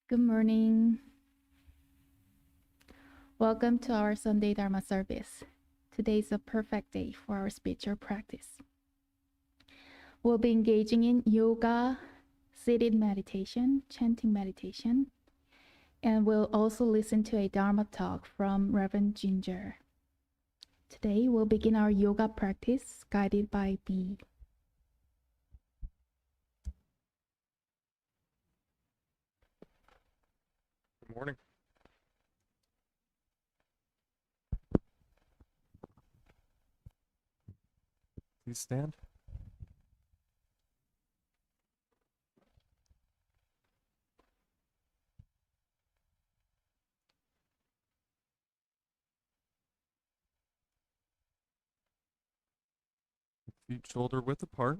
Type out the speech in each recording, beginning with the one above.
Good morning. Welcome to our Sunday Dharma service. Today is a perfect day for our spiritual practice. We'll be engaging in yoga, seated meditation, chanting meditation, and we'll also listen to a Dharma talk from Reverend Ginger. Today, we'll begin our yoga practice guided by B. Good morning. Please stand. Feet shoulder width apart.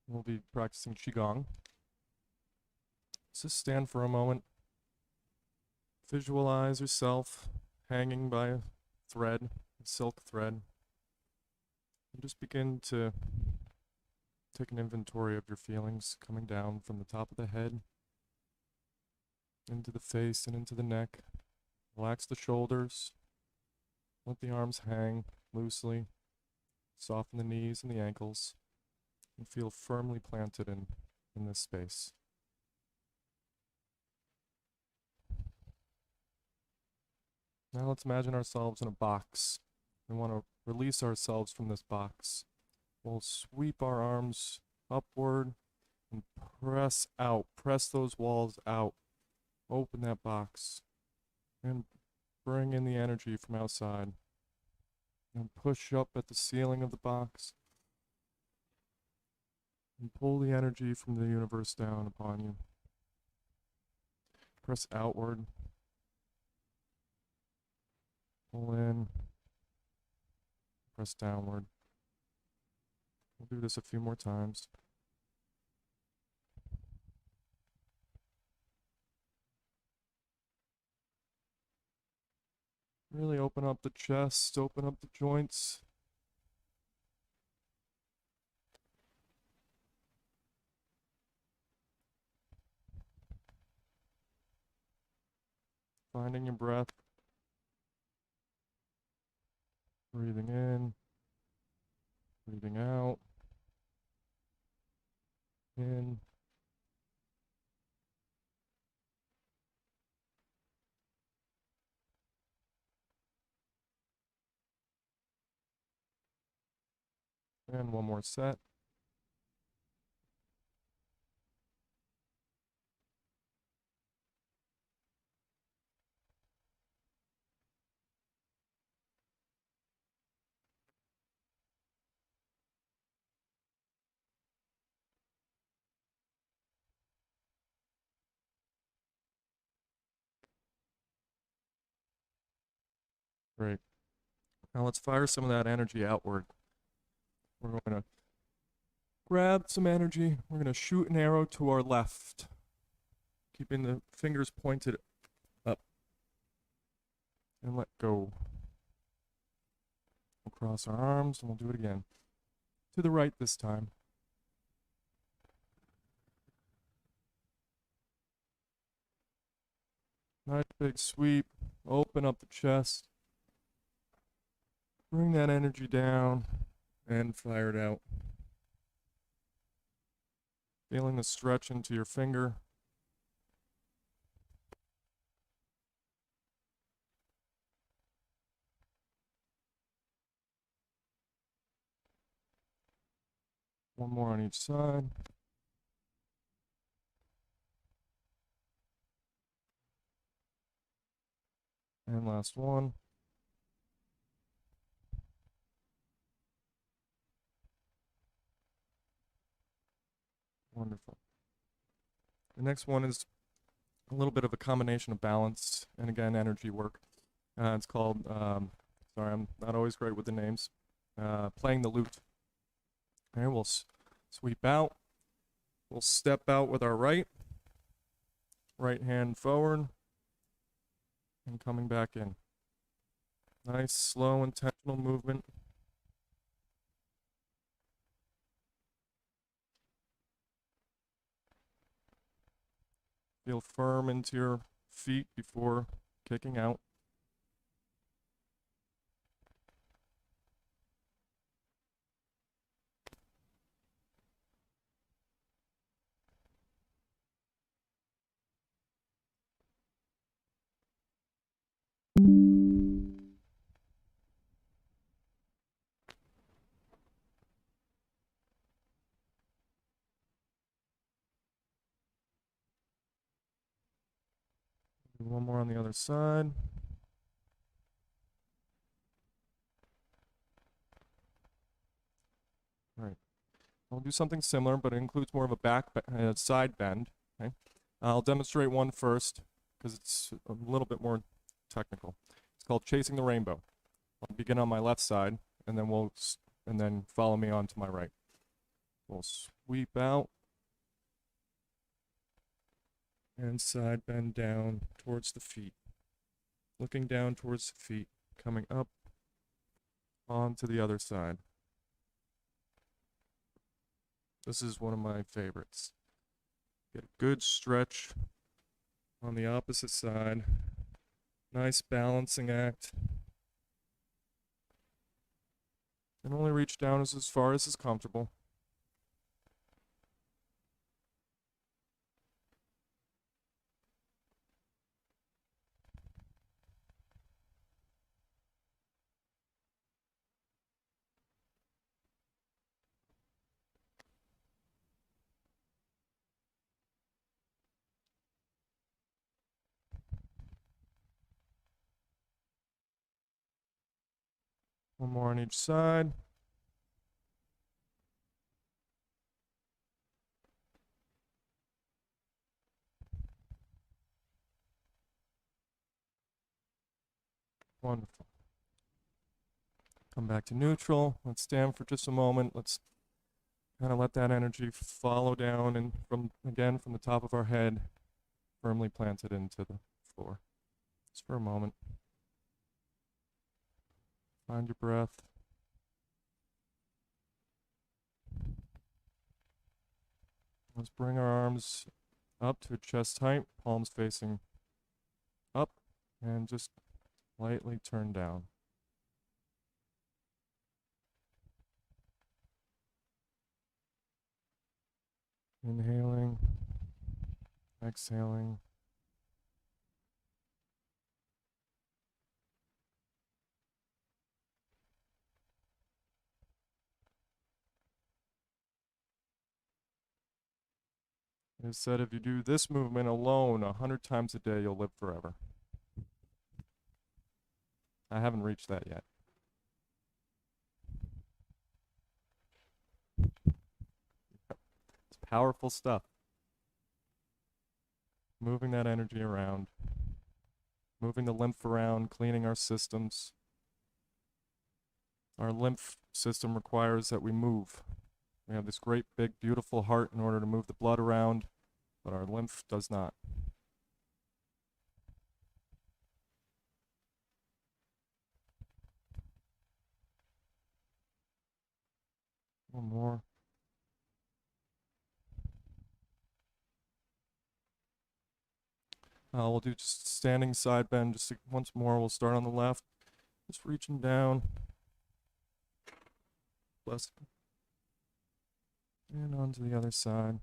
We'll be practicing Qigong. Just stand for a moment. Visualize yourself hanging by a thread, a silk thread. And just begin to take an inventory of your feelings coming down from the top of the head into the face and into the neck. Relax the shoulders. Let the arms hang loosely. Soften the knees and the ankles. And feel firmly planted in this space. Now let's imagine ourselves in a box. We want to release ourselves from this box. We'll sweep our arms upward and press out. Press those walls out. Open that box. And bring in the energy from outside. And push up at the ceiling of the box. And pull the energy from the universe down upon you. Press outward. Pull in. Press downward. We'll do this a few more times. Really open up the chest, open up the joints. Finding your breath. Breathing in. Breathing out. In. And one more set. Great. Now let's fire some of that energy outward. We're going to grab some energy. We're going to shoot an arrow to our left, keeping the fingers pointed up. And let go. We'll cross our arms and we'll do it again. To the right this time. Nice big sweep. Open up the chest. Bring that energy down and fire it out. Feeling the stretch into your finger. One more on each side. And last one. Wonderful. The next one is a little bit of a combination of balance and, again, energy work. It's called, sorry, I'm not always great with the names, playing the lute. Okay, we'll sweep out. We'll step out with our right hand forward, and coming back in. Nice, slow, intentional movement. Feel firm into your feet before kicking out. Do one more on the other side. All right. I'll do something similar, but it includes more of a side bend. Okay. I'll demonstrate one first because it's a little bit more technical. It's called chasing the rainbow. I'll begin on my left side, and then follow me on to my right. We'll sweep out and side bend down towards the feet. Looking down towards the feet, coming up onto the other side. This is one of my favorites. Get a good stretch on the opposite side. Nice balancing act. And only reach down as far as is comfortable. One more on each side. Wonderful. Come back to neutral. Let's stand for just a moment. Let's kind of let that energy follow down and from the top of our head, firmly planted into the floor. Just for a moment. Find your breath. Let's bring our arms up to chest height, palms facing up, and just lightly turn down. Inhaling, exhaling. It said if you do this movement alone 100 times a day, you'll live forever. I haven't reached that yet. It's powerful stuff. Moving that energy around, moving the lymph around, cleaning our systems. Our lymph system requires that we move. We have this great, big, beautiful heart in order to move the blood around, but our lymph does not. One more. We'll do just standing side bend just once more. We'll start on the left, just reaching down. Bless. And onto the other side.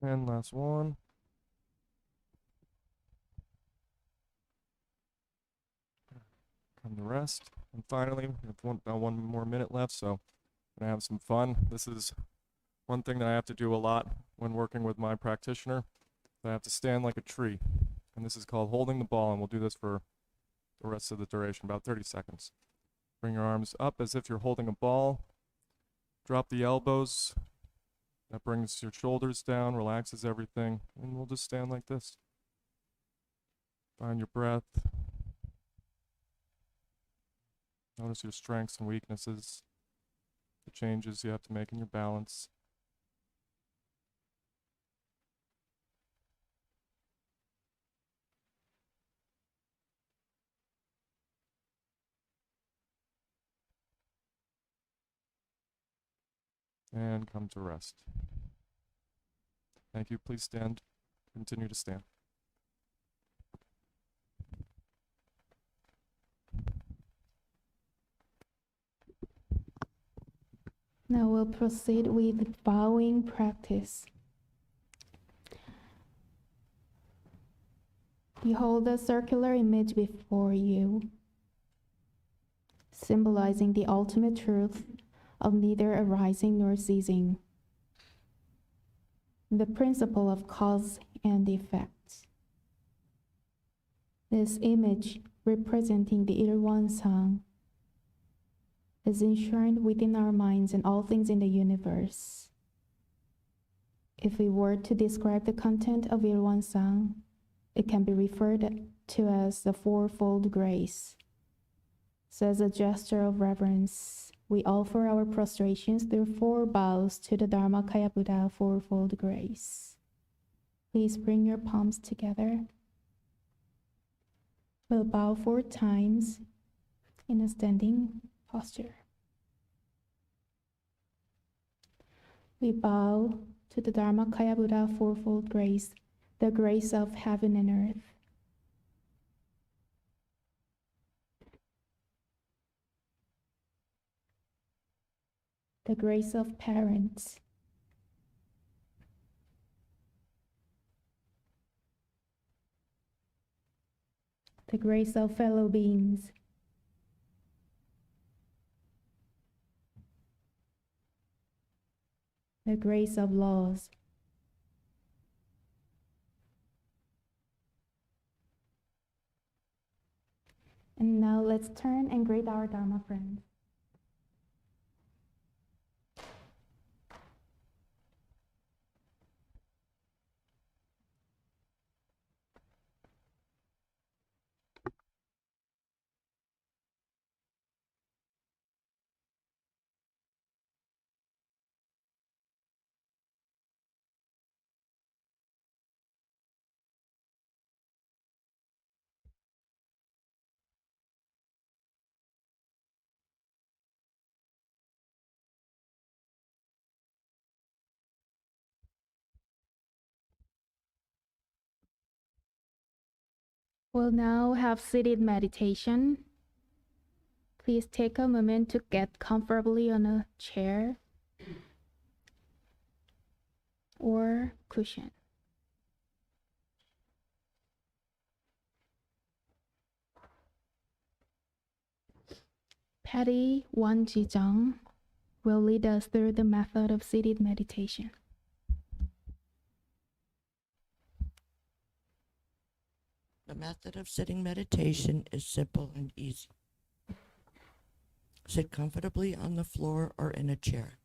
And last one. Come to rest. And finally, we have about 1 more minute left, so I'm gonna have some fun. This is one thing that I have to do a lot when working with my practitioner. I have to stand like a tree. And this is called holding the ball, and we'll do this for the rest of the duration, about 30 seconds. Bring your arms up as if you're holding a ball. Drop the elbows. That brings your shoulders down, relaxes everything, and we'll just stand like this. Find your breath. Notice your strengths and weaknesses, the changes you have to make in your balance. And come to rest. Thank you. Please stand. Continue to stand. Now we'll proceed with bowing practice. You hold a circular image before you, symbolizing the ultimate truth of neither arising nor ceasing, the principle of cause and effect. This image, representing the Ilwan-sang, is enshrined within our minds and all things in the universe. If we were to describe the content of Ilwan-sang, it can be referred to as the fourfold grace. So as a gesture of reverence, we offer our prostrations through 4 bows to the Dharmakaya Buddha fourfold grace. Please bring your palms together. We'll bow 4 times in a standing posture. We bow to the Dharmakaya Buddha fourfold grace, the grace of heaven and earth. The grace of parents. The grace of fellow beings. The grace of laws. And now let's turn and greet our Dharma friends. We'll now have seated meditation. Please take a moment to get comfortably on a chair or cushion. Patty Wanjijang will lead us through the method of seated meditation. The method of sitting meditation is simple and easy. Sit comfortably on the floor or in a chair.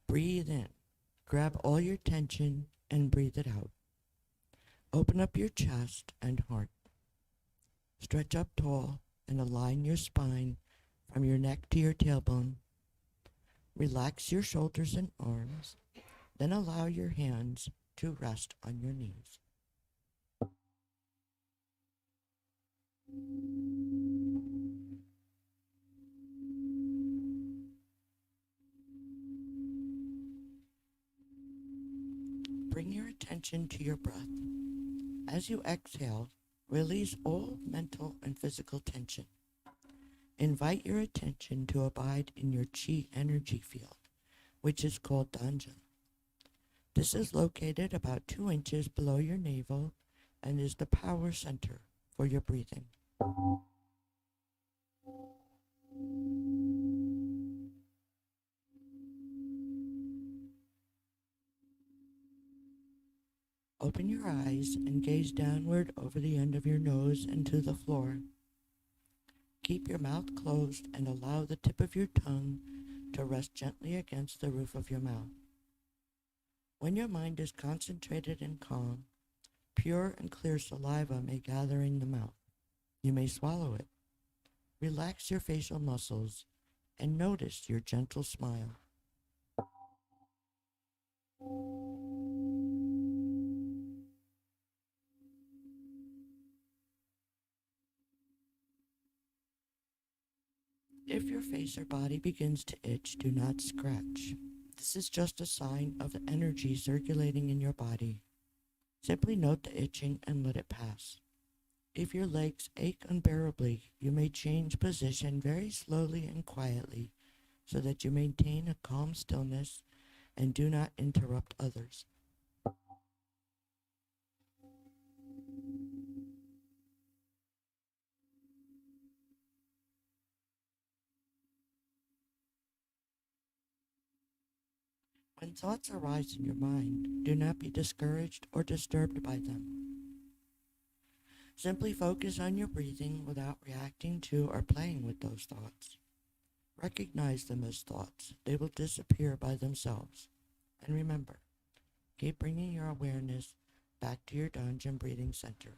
Breathe in. Grab all your tension and breathe it out. Open up your chest and heart. Stretch up tall and align your spine from your neck to your tailbone. Relax your shoulders and arms. Then allow your hands to rest on your knees. Bring your attention to your breath. As you exhale, release all mental and physical tension. Invite your attention to abide in your chi energy field, which is called Danja. This is located about 2 inches below your navel and is the power center for your breathing. Open your eyes and gaze downward over the end of your nose and to the floor. Keep your mouth closed and allow the tip of your tongue to rest gently against the roof of your mouth. When your mind is concentrated and calm, pure and clear saliva may gather in the mouth. You may swallow it. Relax your facial muscles and notice your gentle smile. If your face or body begins to itch, do not scratch. This is just a sign of the energy circulating in your body. Simply note the itching and let it pass. If your legs ache unbearably, you may change position very slowly and quietly so that you maintain a calm stillness and do not interrupt others. When thoughts arise in your mind, do not be discouraged or disturbed by them. Simply focus on your breathing without reacting to or playing with those thoughts. Recognize them as thoughts. They will disappear by themselves. And remember, keep bringing your awareness back to your Danjan breathing center.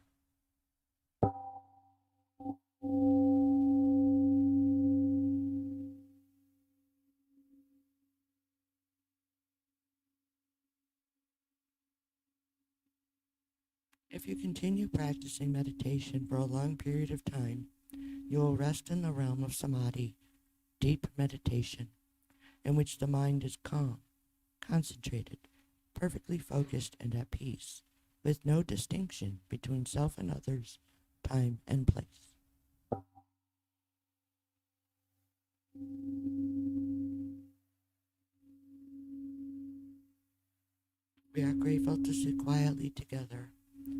If you continue practicing meditation for a long period of time, you will rest in the realm of samadhi, deep meditation, in which the mind is calm, concentrated, perfectly focused and at peace, with no distinction between self and others, time and place. We are grateful to sit quietly together,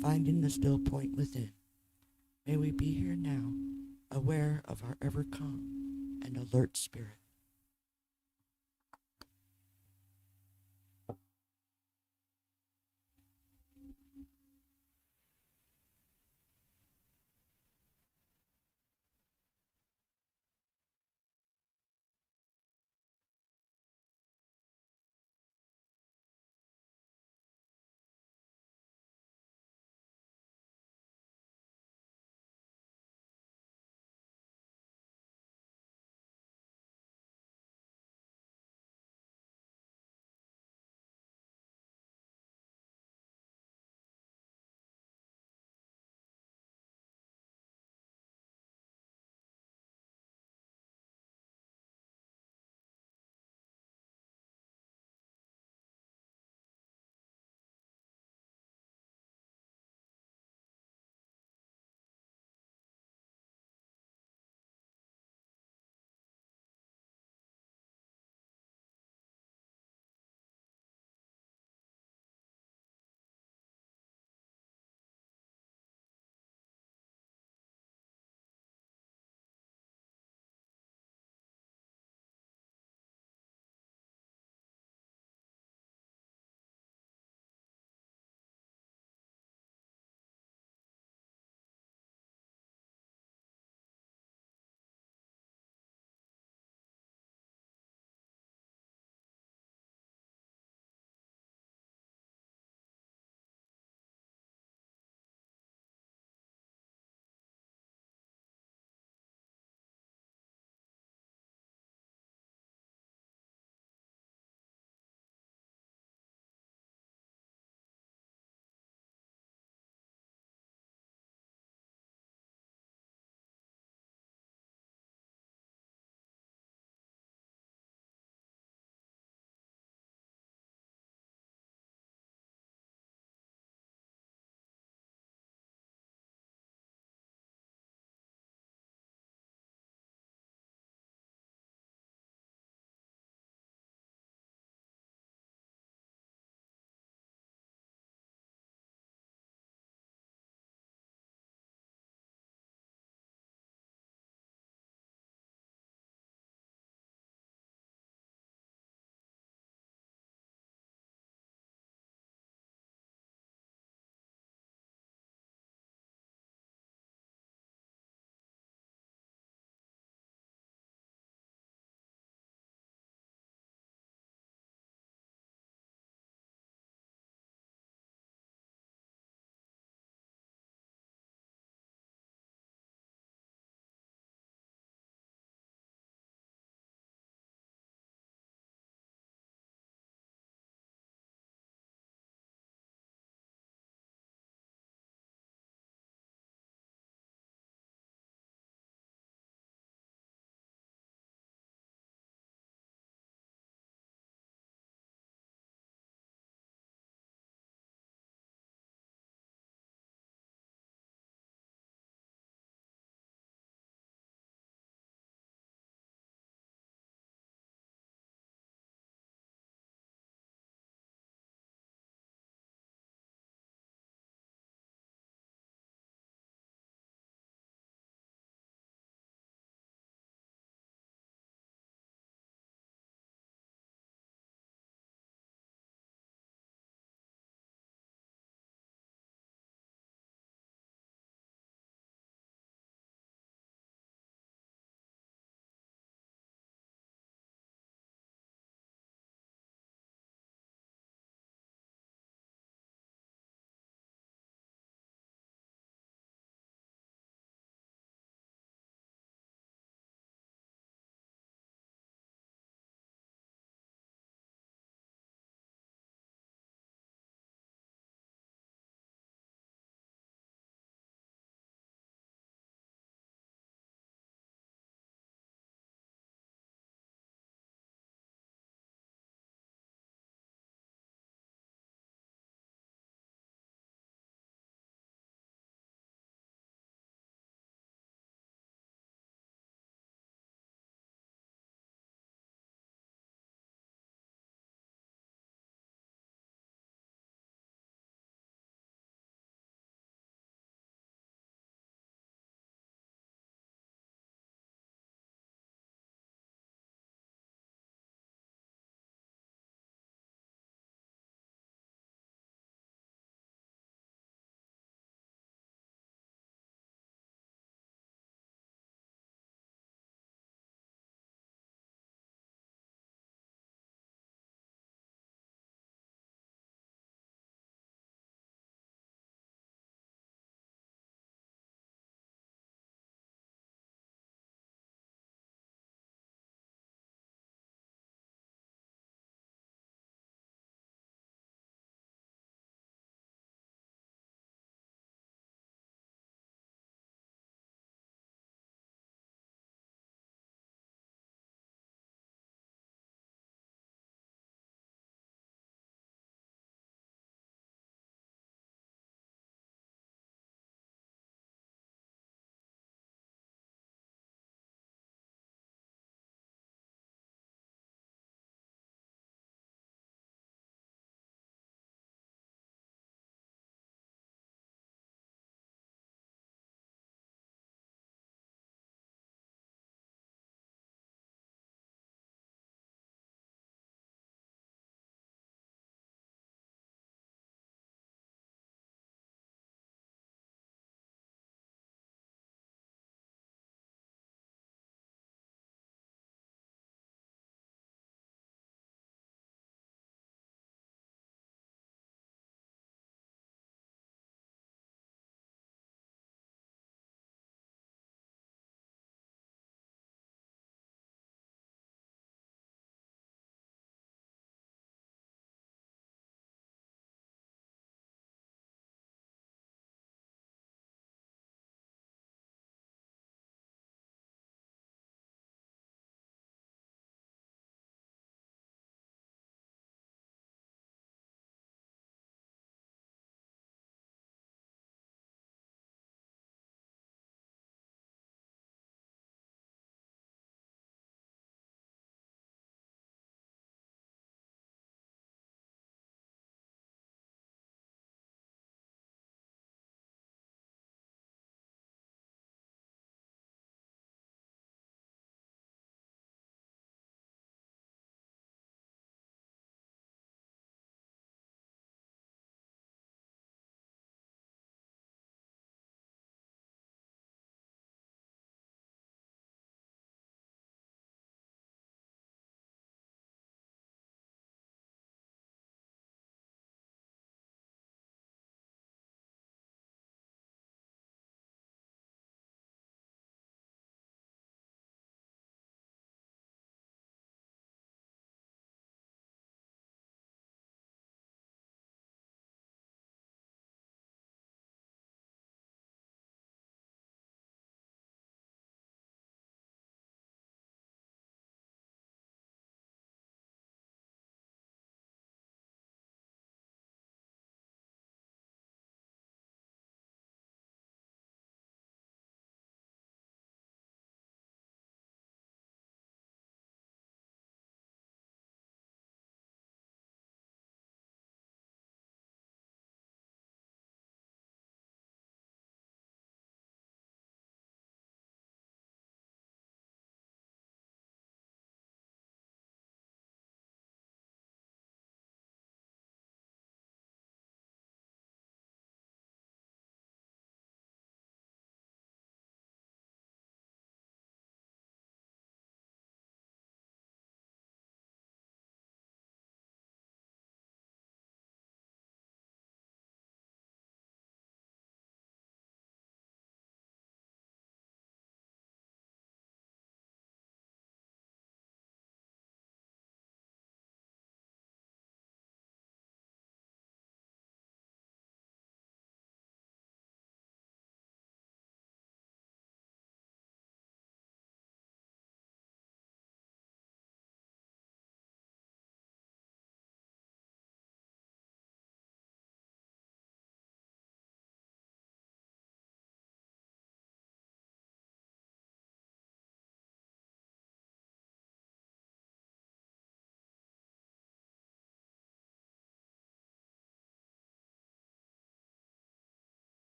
finding the still point within. May we be here now, aware of our ever calm and alert spirit.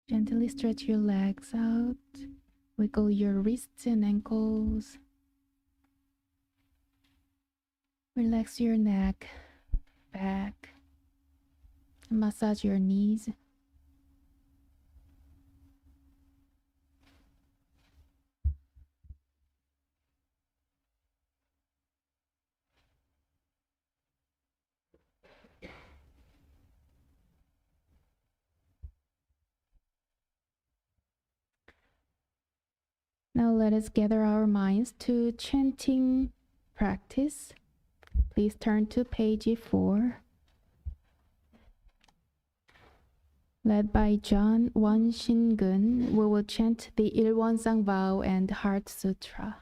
Gently stretch your legs out. Wiggle your wrists and ankles. Relax your neck, back. Massage your knees. Now let us gather our minds to chanting practice. Please turn to page 4. Led by John Won-shin-gun, we will chant the Ilwonsang vow and Heart Sutra.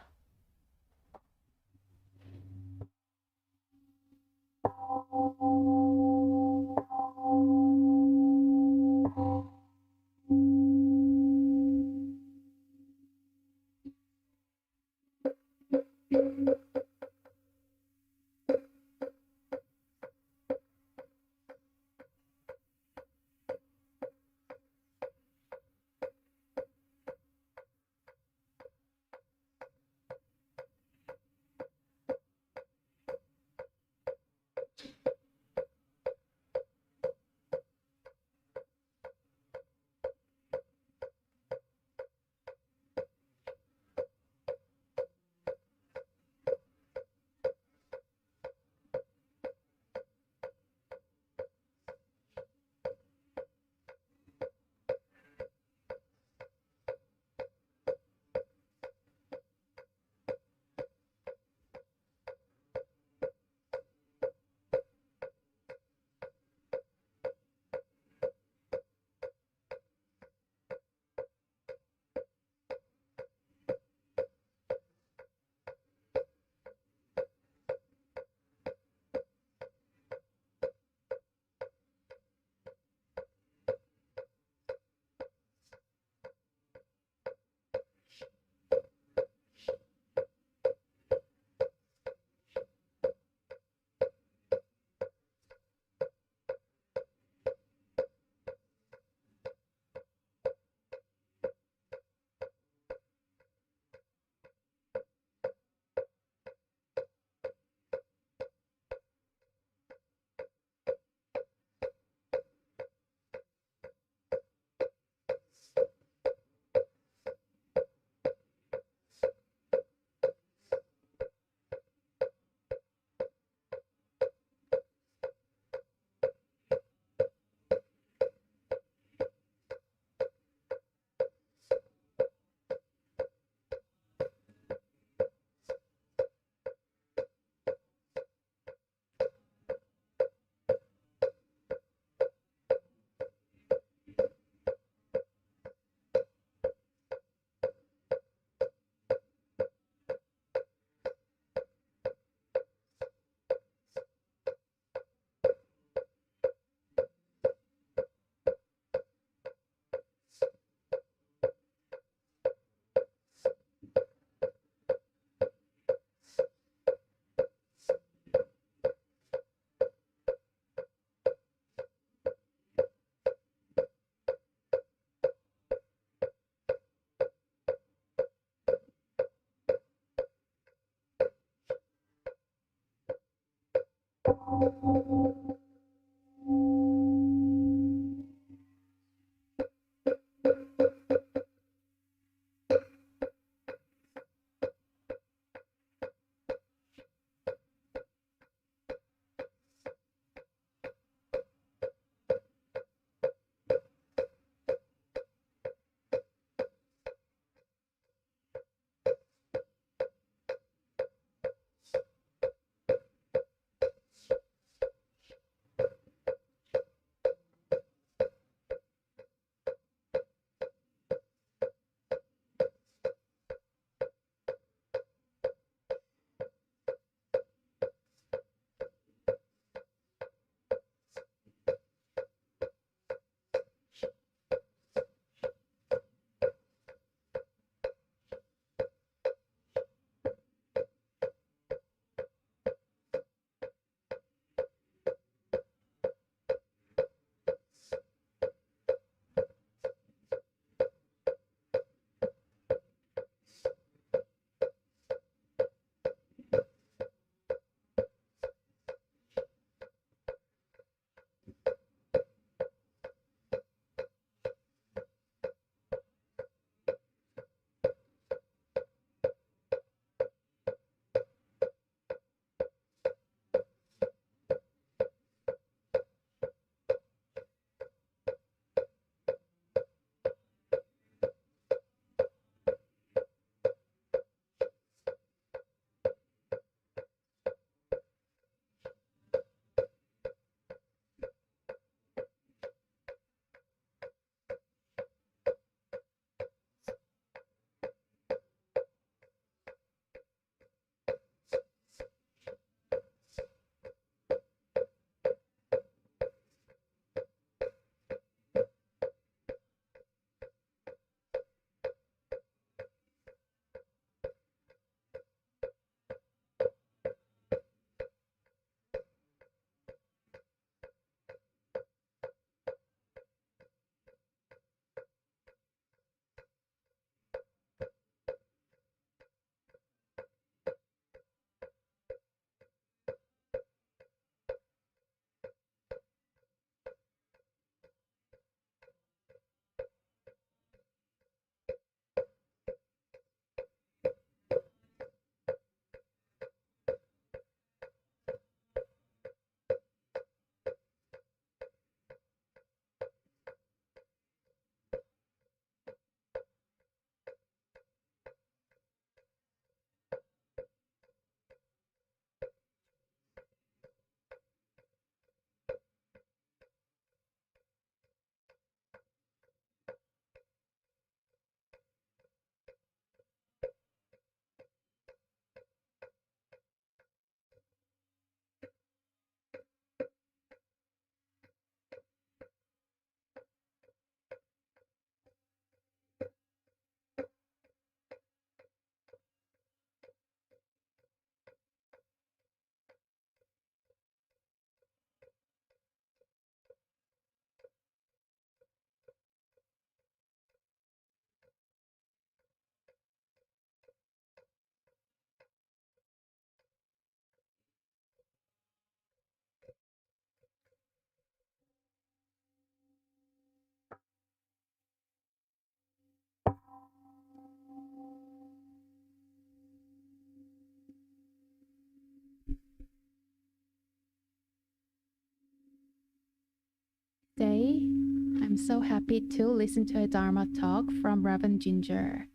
I'm so happy to listen to a Dharma talk from Reverend Ginger.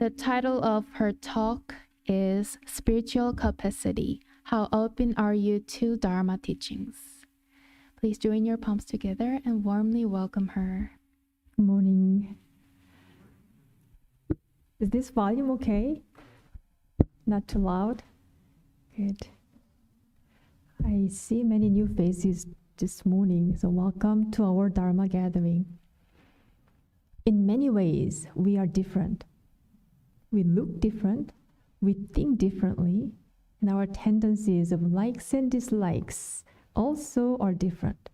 The title of her talk is Spiritual Capacity. How open are you to Dharma teachings? Please join your palms together and warmly welcome her. Good morning. Is this volume okay? Not too loud? Good. I see many new faces this morning, so welcome to our Dharma gathering. In many ways, we are different. We look different, we think differently, and our tendencies of likes and dislikes also are different.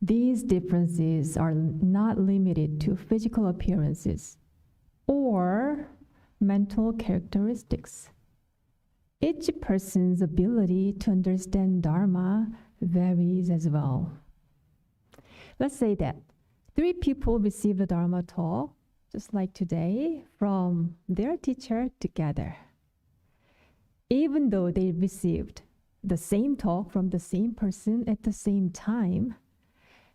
These differences are not limited to physical appearances or mental characteristics. Each person's ability to understand Dharma varies as well. Let's say that 3 people received the Dharma talk, just like today, from their teacher together. Even though they received the same talk from the same person at the same time,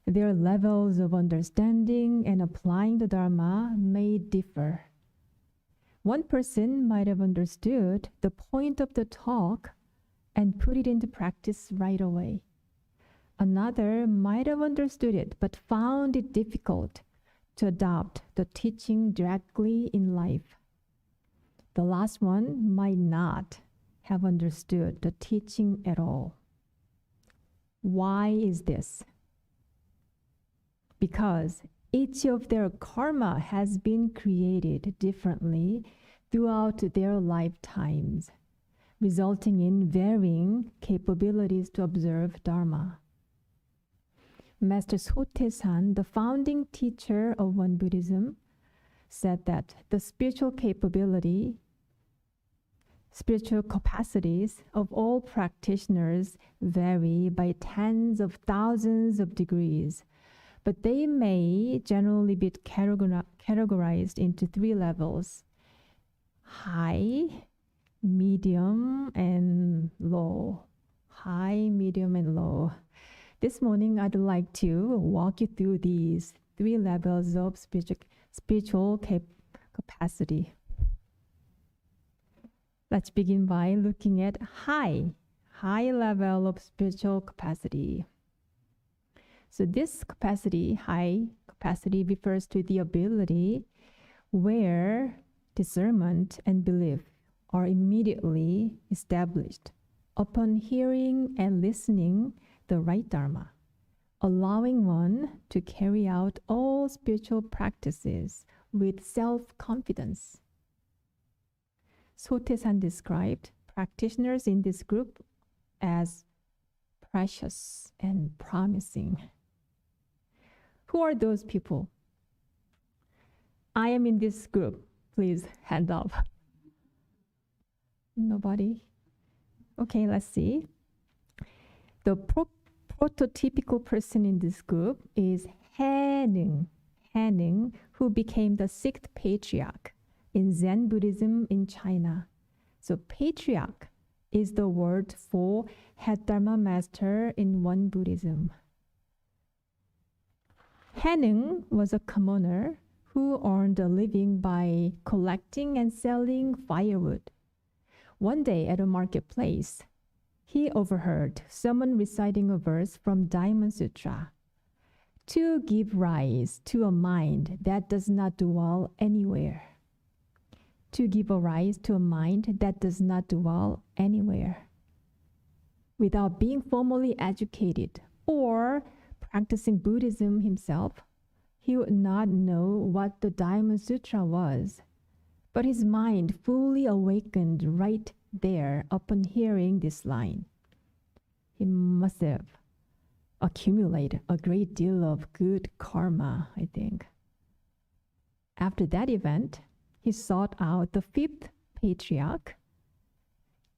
their levels of understanding and applying the Dharma may differ. One person might have understood the point of the talk and put it into practice right away. Another might have understood it but found it difficult to adopt the teaching directly in life. The last one might not have understood the teaching at all. Why is this? Because each of their karma has been created differently throughout their lifetimes, resulting in varying capabilities to observe Dharma. Master Sotaesan, the founding teacher of Won Buddhism, said that the spiritual capacities of all practitioners vary by tens of thousands of degrees, but they may generally be categorized into 3 levels: high, medium, and low. High, medium, and low. This morning, I'd like to walk you through these 3 levels of spiritual capacity. Let's begin by looking at high level of spiritual capacity. So this capacity, high capacity, refers to the ability where discernment and belief are immediately established upon hearing and listening the right Dharma, allowing one to carry out all spiritual practices with self-confidence. Sotaesan described practitioners in this group as precious and promising. Who are those people? I am in this group. Please, hand up. Nobody? Okay, let's see. The prototypical person in this group is Hanung, who became the 6th patriarch in Zen Buddhism in China. So patriarch is the word for head Dharma master in Won Buddhism. Hanung was a commoner who earned a living by collecting and selling firewood. One day at a marketplace, he overheard someone reciting a verse from Diamond Sutra: to give rise to a mind that does not dwell anywhere. To give a rise to a mind that does not dwell anywhere. Without being formally educated or practicing Buddhism himself, he would not know what the Diamond Sutra was, but his mind fully awakened right there upon hearing this line. He must have accumulated a great deal of good karma, I think. After that event, he sought out the 5th patriarch.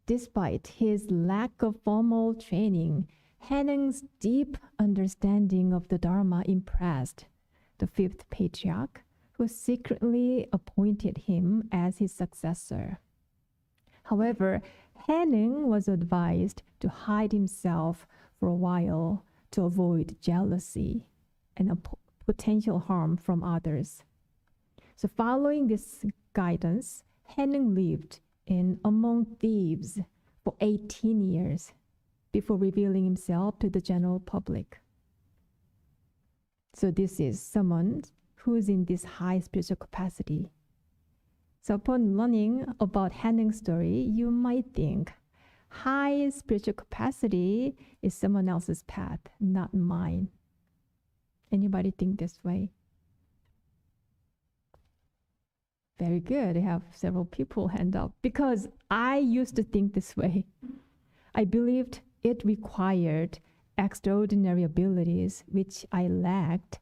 Despite his lack of formal training, Hanung's deep understanding of the Dharma impressed the 5th patriarch, who secretly appointed him as his successor. However, Hanung was advised to hide himself for a while to avoid jealousy and potential harm from others. So following this guidance, Hanung lived in among thieves for 18 years before revealing himself to the general public. So this is someone who's in this high spiritual capacity. So upon learning about Hanung's story, you might think high spiritual capacity is someone else's path, not mine. Anybody think this way? Very good. I have several people hand up because I used to think this way. I believed it required extraordinary abilities which I lacked,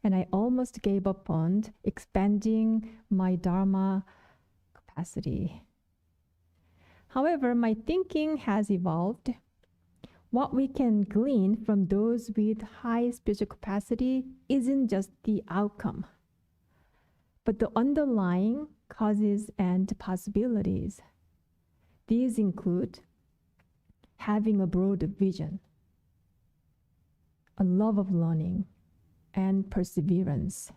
and I almost gave up on expanding my Dharma capacity. However, my thinking has evolved. What we can glean from those with high spiritual capacity isn't just the outcome, but the underlying causes and possibilities. These include having a broad vision, a love of learning, and perseverance.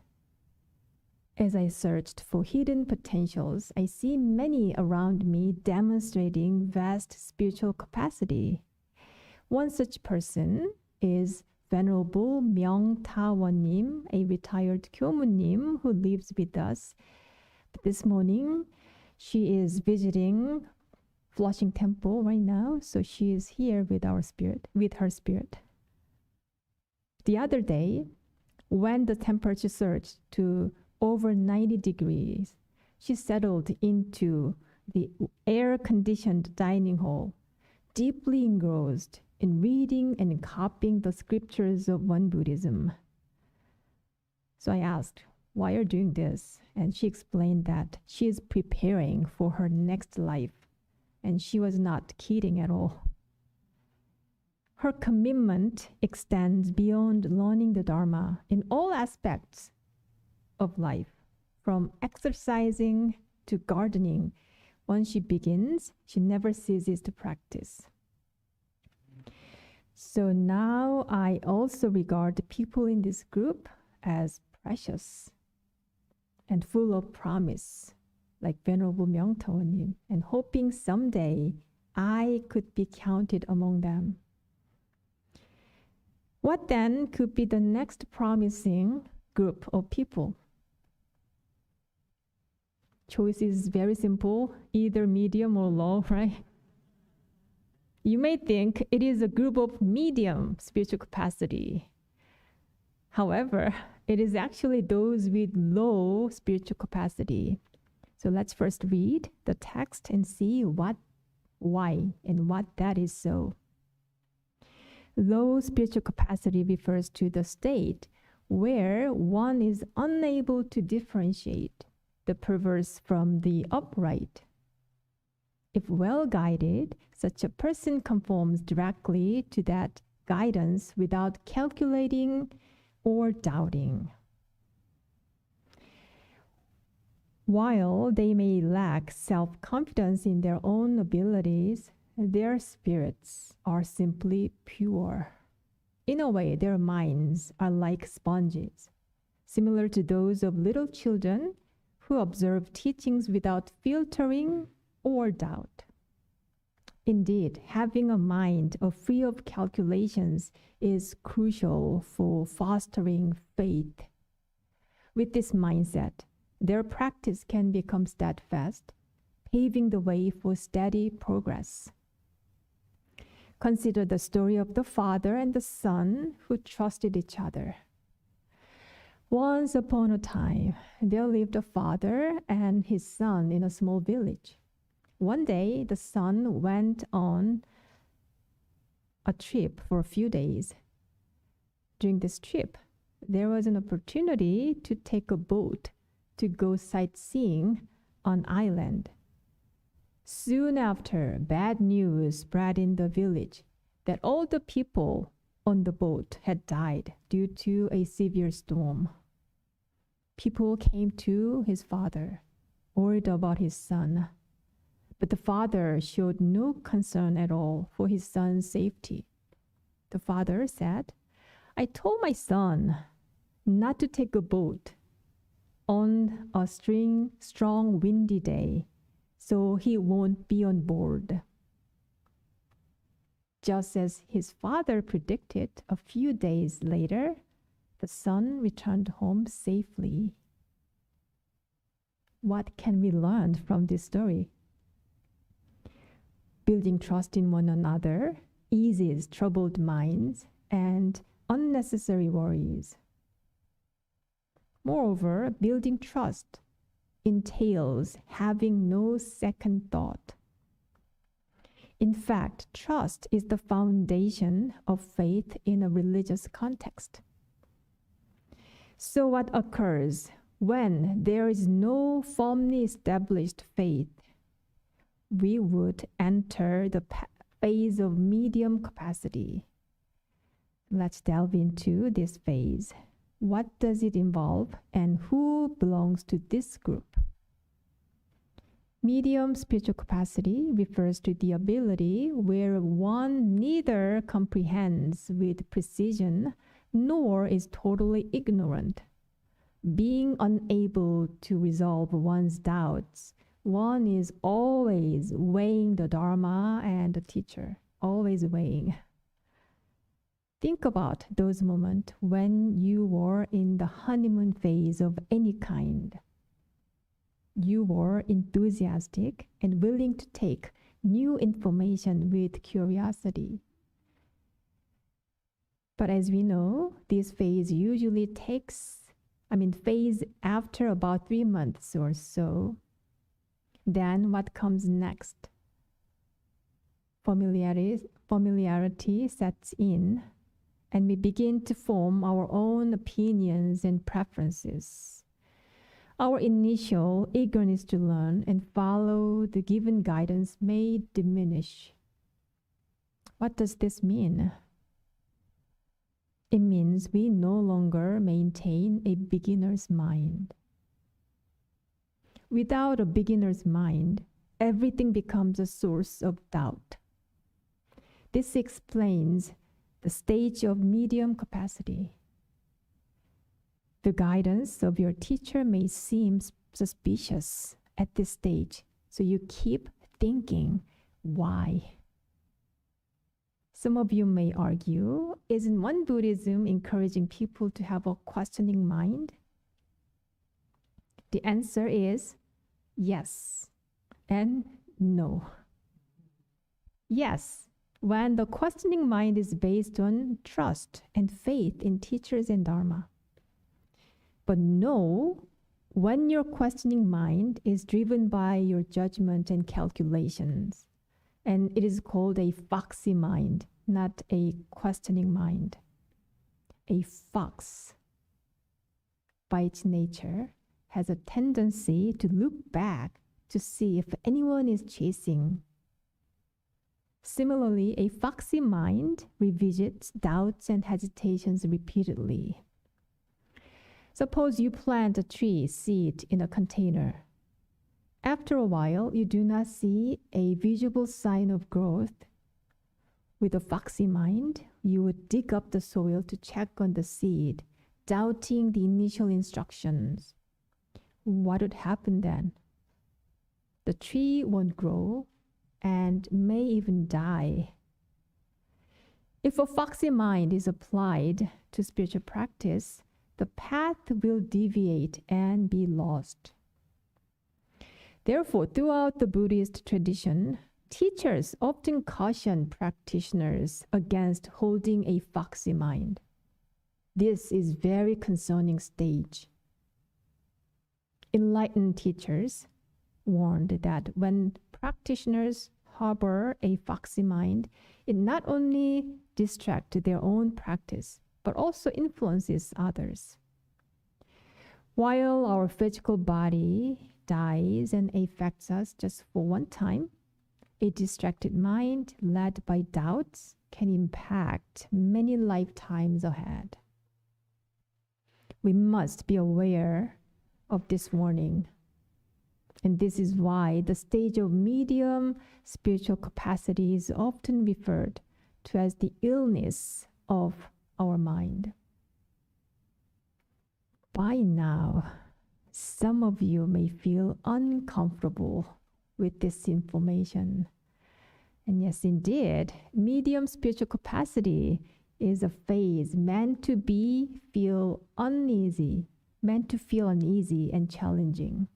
As I searched for hidden potentials, I see many around me demonstrating vast spiritual capacity. One such person is Venerable Myung-Ta-Won-nim, a retired Kyomun-nim who lives with us. But this morning, she is visiting Flushing Temple right now, so she is here with her spirit. The other day, when the temperature surged to over 90 degrees, she settled into the air-conditioned dining hall, deeply engrossed in reading and copying the scriptures of Won Buddhism. So I asked, why are you doing this? And she explained that she is preparing for her next life. And she was not kidding at all. Her commitment extends beyond learning the Dharma in all aspects of life, from exercising to gardening. Once she begins, she never ceases to practice. So now I also regard the people in this group as precious and full of promise, like Venerable Myung-Ta-Won-nim, and hoping someday I could be counted among them. What then could be the next promising group of people? Choice is very simple, either medium or low, right? You may think it is a group of medium spiritual capacity. However, it is actually those with low spiritual capacity. So let's first read the text and see why and what that is so. Low spiritual capacity refers to the state where one is unable to differentiate the perverse from the upright. If well guided, such a person conforms directly to that guidance without calculating or doubting. While they may lack self-confidence in their own abilities, their spirits are simply pure. In a way, their minds are like sponges, similar to those of little children who observe teachings without filtering or doubt. Indeed, having a mind free of calculations is crucial for fostering faith. With this mindset, their practice can become steadfast, paving the way for steady progress. Consider the story of the father and the son who trusted each other. Once upon a time, there lived a father and his son in a small village. One day, the son went on a trip for a few days. During this trip, there was an opportunity to take a boat to go sightseeing on island. Soon after, bad news spread in the village that all the people on the boat had died due to a severe storm. People came to his father, worried about his son. But the father showed no concern at all for his son's safety. The father said, "I told my son not to take a boat on a strong windy day, so he won't be on board. Just as his father predicted, a few days later, the son returned home safely. What can we learn from this story? Building trust in one another eases troubled minds and unnecessary worries. Moreover, building trust entails having no second thought. In fact, trust is the foundation of faith in a religious context. So what occurs when there is no firmly established faith? We would enter the phase of medium capacity. Let's delve into this phase. What does it involve and who belongs to this group? Medium spiritual capacity refers to the ability where one neither comprehends with precision nor is totally ignorant. Being unable to resolve one's doubts, one is always weighing the Dharma and the teacher, always weighing. Think about those moments when you were in the honeymoon phase of any kind. You were enthusiastic and willing to take new information with curiosity. But as we know, this phase usually phase after about 3 months or so. Then what comes next? Familiarity sets in, and we begin to form our own opinions and preferences. Our initial eagerness to learn and follow the given guidance may diminish. What does this mean? It means we no longer maintain a beginner's mind. Without a beginner's mind, everything becomes a source of doubt. This explains the stage of medium capacity. The guidance of your teacher may seem suspicious at this stage, so you keep thinking, why? Some of you may argue, isn't one Buddhism encouraging people to have a questioning mind? The answer is yes and no. Yes, when the questioning mind is based on trust and faith in teachers and Dharma. But no, when your questioning mind is driven by your judgment and calculations, and it is called a foxy mind, not a questioning mind. A fox, by its nature, has a tendency to look back to see if anyone is chasing. Similarly, a foxy mind revisits doubts and hesitations repeatedly. Suppose you plant a tree seed in a container. After a while, you do not see a visible sign of growth. With a foxy mind, you would dig up the soil to check on the seed, doubting the initial instructions. What would happen then? The tree won't grow and may even die. If a foxy mind is applied to spiritual practice, the path will deviate and be lost. Therefore, throughout the Buddhist tradition, teachers often caution practitioners against holding a foxy mind. This is very concerning stage. Enlightened teachers warned that when practitioners harbor a foxy mind, it not only distracts their own practice, but also influences others. While our physical body dies and affects us just for one time, a distracted mind led by doubts can impact many lifetimes ahead. We must be aware of this warning. And this is why the stage of medium spiritual capacity is often referred to as the illness of our mind. By now, some of you may feel uncomfortable with this information. And yes, indeed, medium spiritual capacity is a phase meant to feel uneasy and challenging.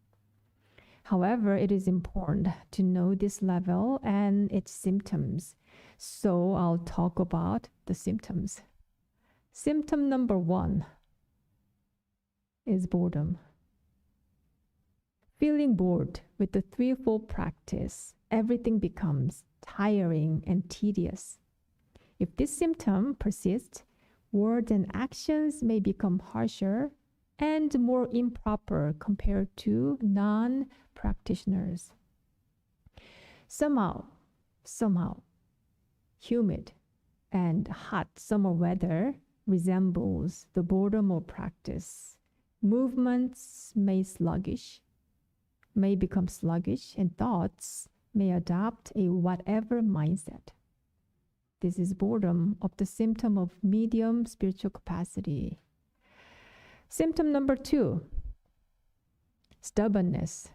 However, it is important to know this level and its symptoms. So I'll talk about the symptoms. Symptom number 1 is boredom. Feeling bored with the threefold practice, everything becomes tiring and tedious. If this symptom persists, words and actions may become harsher and more improper compared to non-practitioners. Somehow, humid and hot summer weather resembles the boredom of practice. Movements may become sluggish, and thoughts may adopt a whatever mindset. This is boredom of the symptom of medium spiritual capacity. Symptom number 2, stubbornness.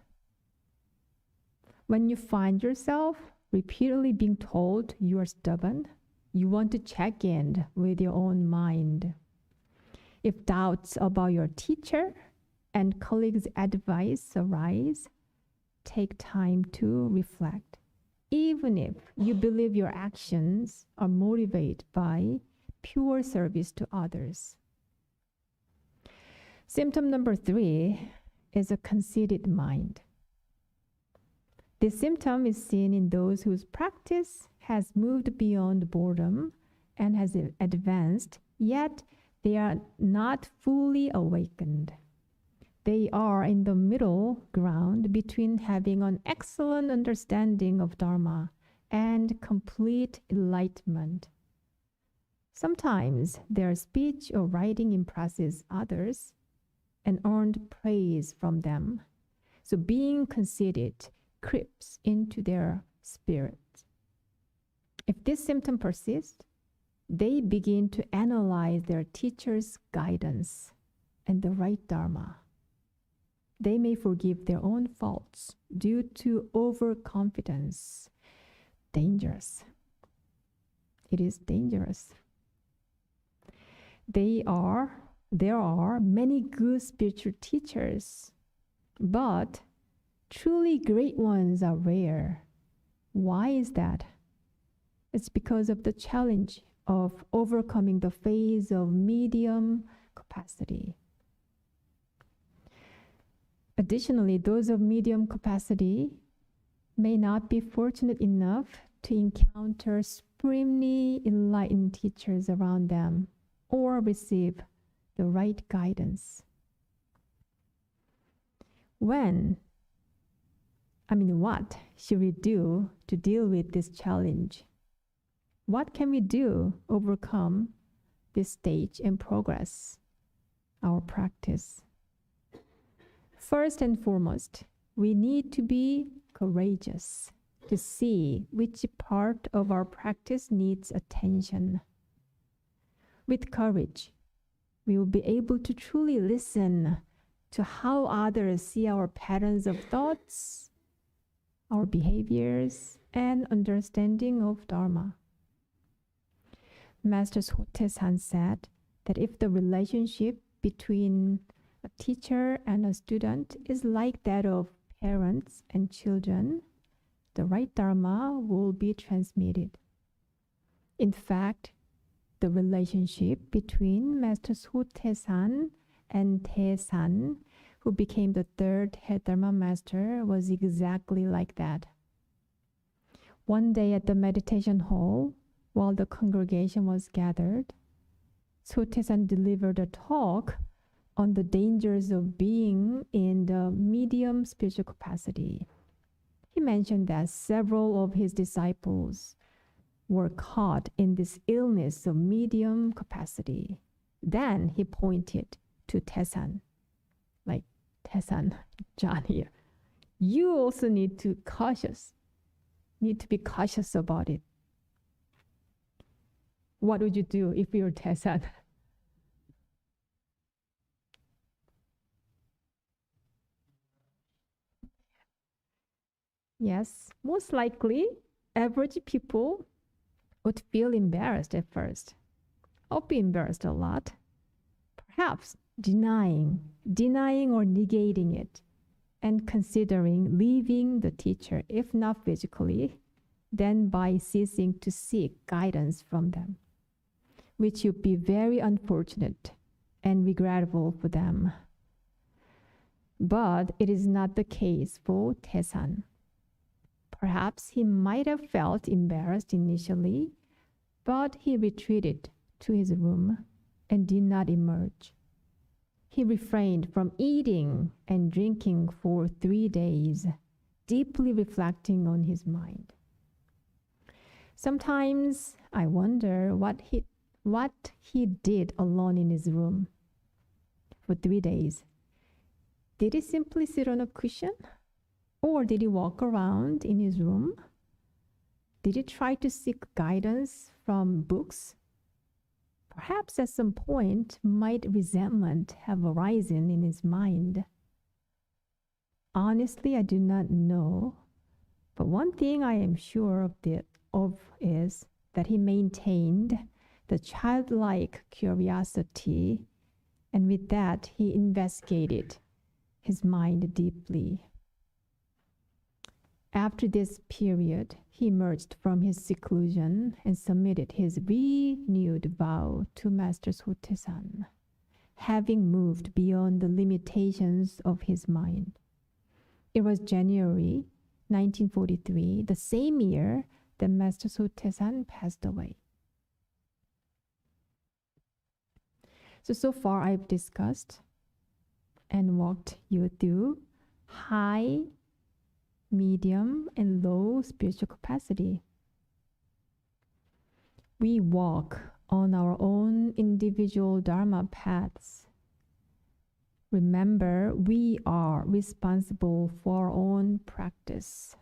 When you find yourself repeatedly being told you are stubborn, you want to check in with your own mind. If doubts about your teacher and colleagues' advice arise, take time to reflect. Even if you believe your actions are motivated by pure service to others. Symptom number 3 is a conceited mind. This symptom is seen in those whose practice has moved beyond boredom and has advanced, yet they are not fully awakened. They are in the middle ground between having an excellent understanding of Dharma and complete enlightenment. Sometimes their speech or writing impresses others and earns praise from them. So being conceited creeps into their spirit. If this symptom persists, they begin to analyze their teacher's guidance and the right Dharma. They may forgive their own faults due to overconfidence. Dangerous. It is dangerous. There are many good spiritual teachers, but truly great ones are rare. Why is that? It's because of the challenge of overcoming the phase of medium capacity. Additionally, those of medium capacity may not be fortunate enough to encounter supremely enlightened teachers around them or receive the right guidance. What should we do to deal with this challenge? What can we do to overcome this stage and progress our practice? First and foremost, we need to be courageous to see which part of our practice needs attention. With courage, we will be able to truly listen to how others see our patterns of thoughts, our behaviors, and understanding of Dharma. Master Sotaesan said that if the relationship between a teacher and a student is like that of parents and children, the right Dharma will be transmitted. In fact, the relationship between Master Sotaesan and Taesan, who became the third head Dharma master, was exactly like that. One day at the meditation hall, while the congregation was gathered, Sotaesan delivered a talk on the dangers of being in the medium spiritual capacity. He mentioned that several of his disciples were caught in this illness of medium capacity. Then he pointed to Taesan, like Taesan, John here. You also need to be cautious about it. What would you do if you were Taesan? Yes, most likely, average people would feel embarrassed at first. I'll be embarrassed a lot. Perhaps denying or negating it, and considering leaving the teacher, if not physically, then by ceasing to seek guidance from them, which would be very unfortunate and regrettable for them. But it is not the case for Taesan. Perhaps he might have felt embarrassed initially, but he retreated to his room and did not emerge. He refrained from eating and drinking for 3 days, deeply reflecting on his mind. Sometimes I wonder what he did alone in his room for 3 days. Did he simply sit on a cushion? Or did he walk around in his room? Did he try to seek guidance from books? Perhaps at some point might resentment have arisen in his mind. Honestly, I do not know. But one thing I am sure of is that he maintained the childlike curiosity, and with that he investigated his mind deeply. After this period, he emerged from his seclusion and submitted his renewed vow to Master Sotaesan, having moved beyond the limitations of his mind. It was January 1943, the same year that Master Sotaesan passed away. So far I've discussed and walked you through high, medium, and low spiritual capacity. We walk on our own individual Dharma paths. Remember, we are responsible for our own practice.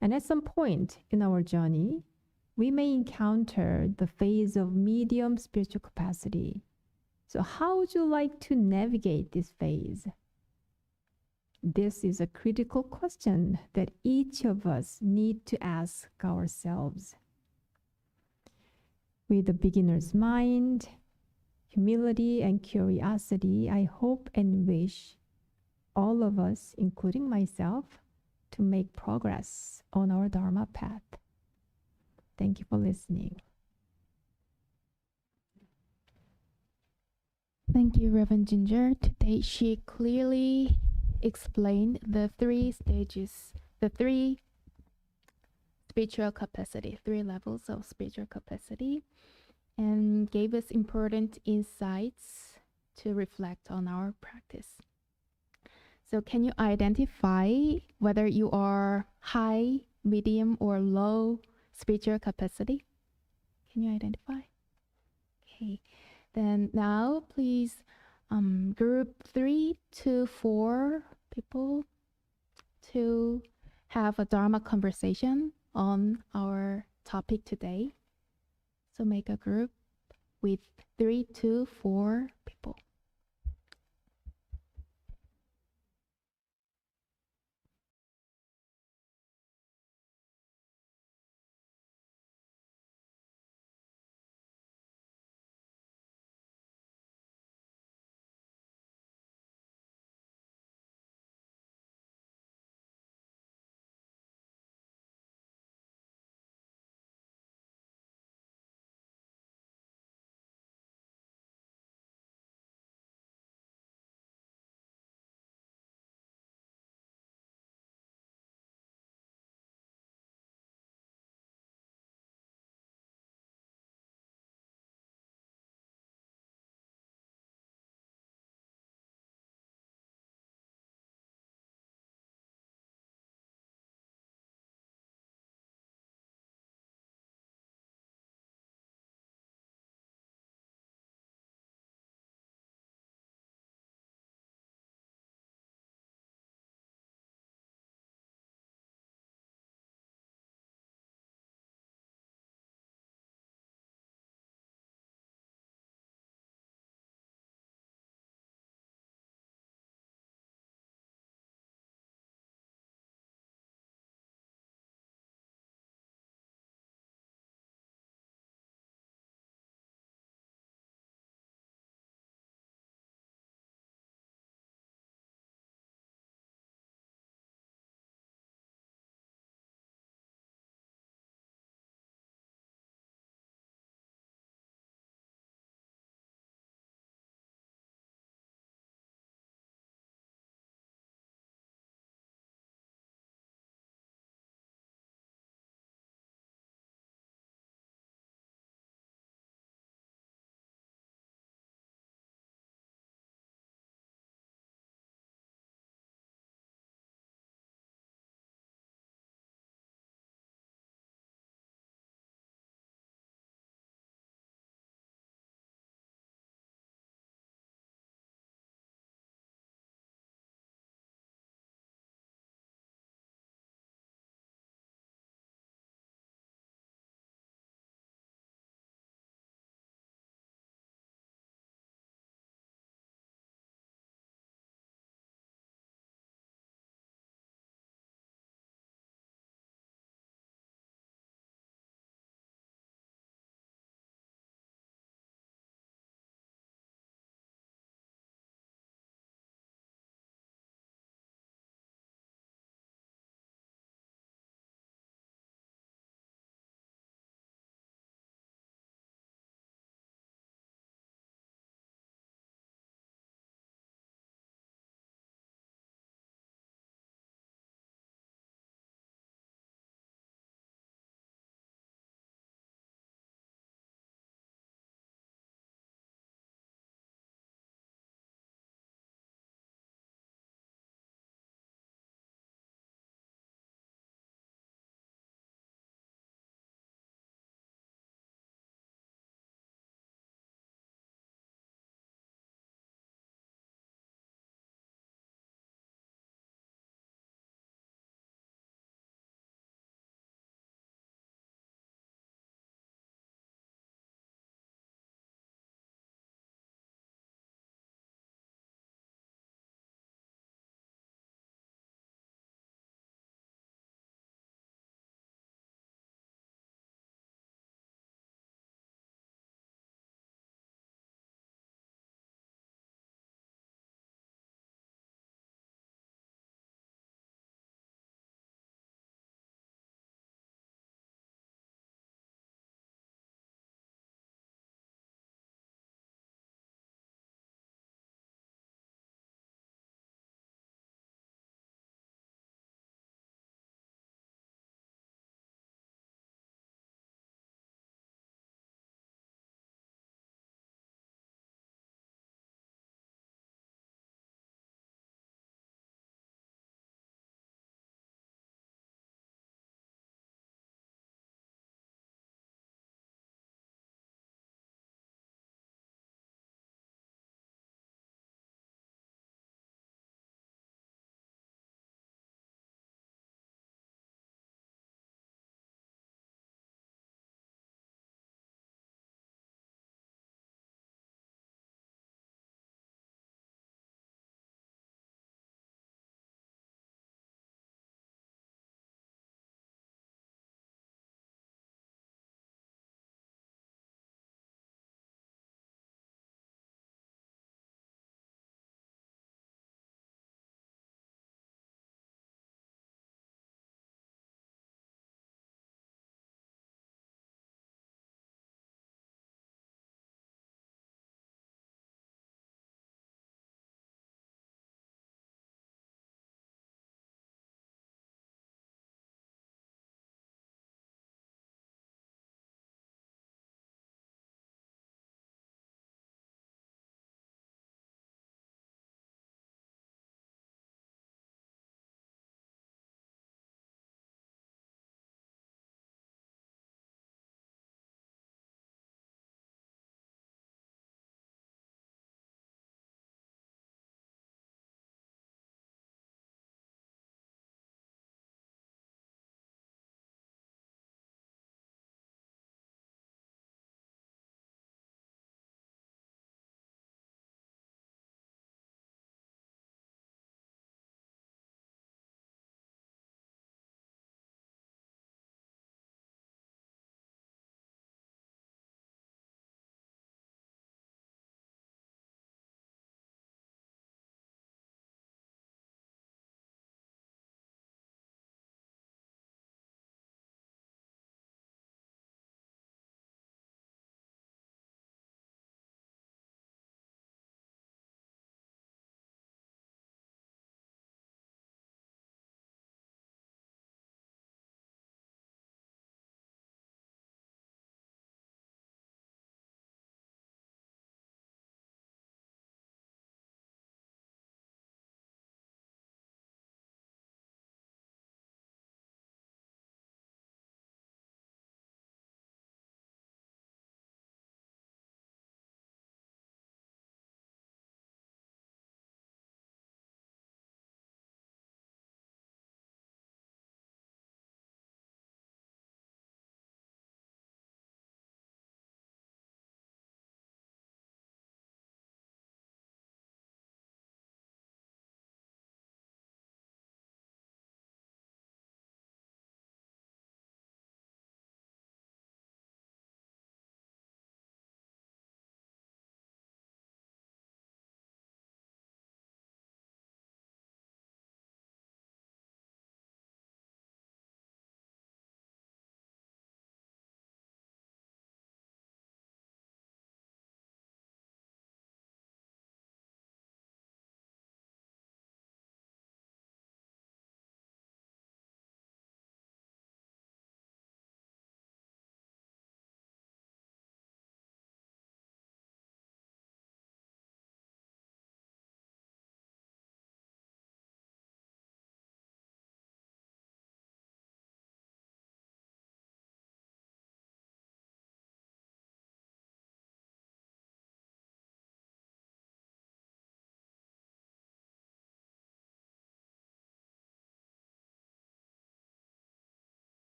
And at some point in our journey, we may encounter the phase of medium spiritual capacity. So how would you like to navigate this phase? This is a critical question that each of us need to ask ourselves. With a beginner's mind, humility and curiosity, I hope and wish all of us, including myself, to make progress on our Dharma path. Thank you for listening. Thank you, Reverend Ginger. Today she clearly explained the 3 stages, the 3 spiritual capacity, 3 levels of spiritual capacity, and gave us important insights to reflect on our practice. So can you identify whether you are high, medium, or low spiritual capacity? Can you identify? Okay. Then now please group 3 to 4 people to have a Dharma conversation on our topic today. So make a group with 3 to 4 people.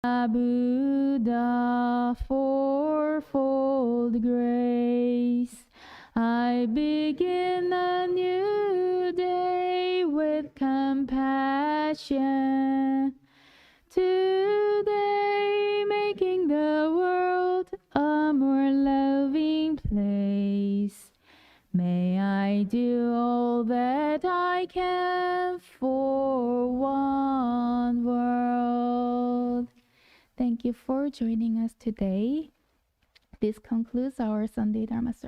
Buddha fourfold grace. I begin a new day with compassion. Today, making the world a more loving place. May I do all that I can for one world. Thank you for joining us today. This concludes our Sunday Dharma service.